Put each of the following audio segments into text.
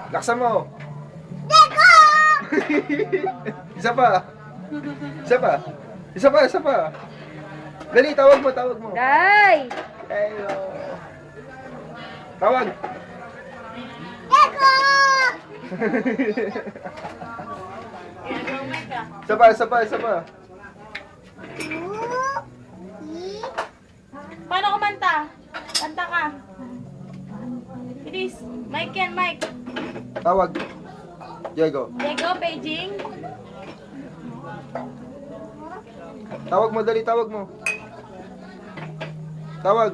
Laksan mo. Deko! Isa pa. Isa pa. Isa pa, isa pa. Dali, tawag mo, tawag mo. Day! Hello. Tawag. Deko! Isa pa, isa pa, isa pa. Paano kumanta? Kanta ka. Bilis. Mike yan, Mike. Tawag. Diego. Diego, Beijing. Tawag mo, dali, tawag mo. Tawag.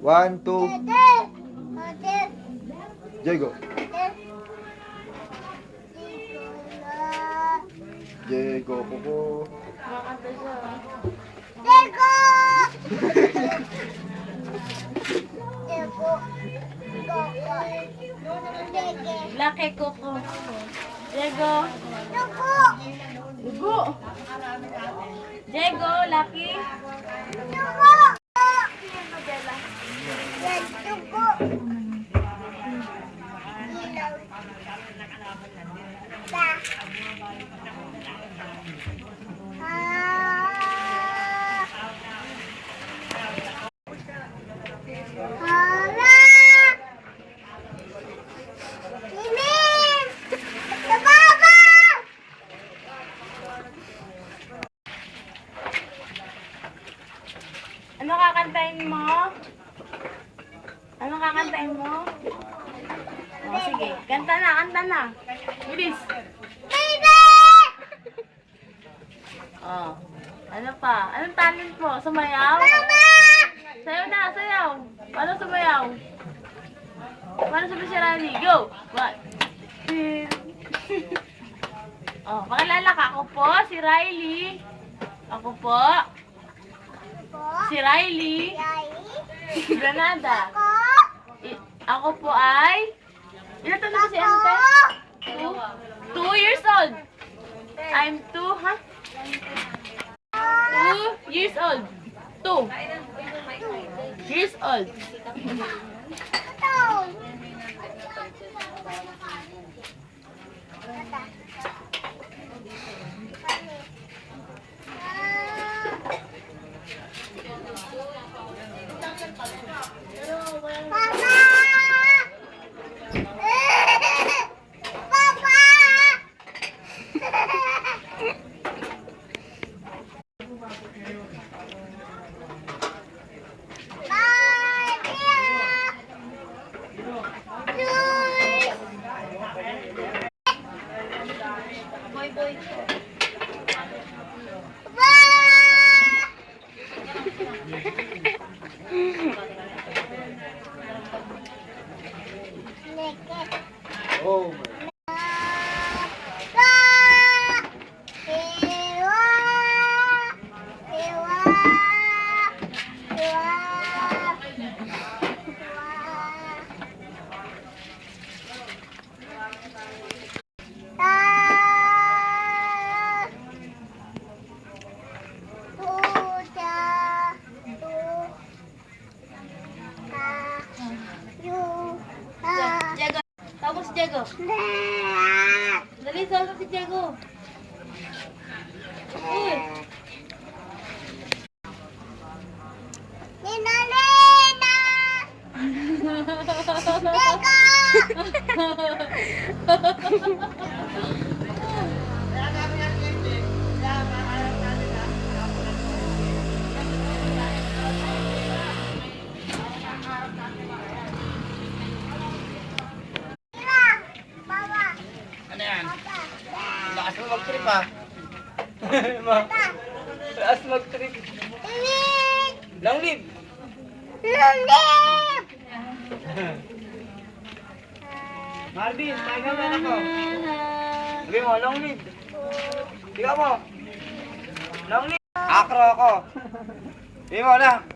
1, 2. Diego. Diego, kuko. Makanta siya. Deko! Deko. Deko. Laki Coco. Diego. Deko. Dugo. Diego, Lucky. Deko. Deko. Ta. Hala! Limin! Sa baba! Ano kakantahin mo? Ano kakantahin mo? Oh, sige. Kanta na, kanta na. Bilis. Baby! Oh. Ano pa? Anong talent mo? Sumayaw? Mama! Sayaw na, sayaw. Paano sumayaw? Paano sabi si Rani? Go! One, two. Oh, pakilala ka. Ako po, si Riley. Ako po, si Riley. Granada. Ako po ay... Ilan taon na ba si Ante? 2 years old. I'm 2, ha? 2 years old. 2 years old. Oh, Diego. Tapos si Diego. Dali, solo si Diego. Uy. Nina! Deko! Ano yan? Lakas mo mag-trip ha? Ma, lakas mag-trip. Long live! Marvin, tayo ka ako. Sabi mo, long live. Tiga mo. Long live. Akro ako. Sabi mo na.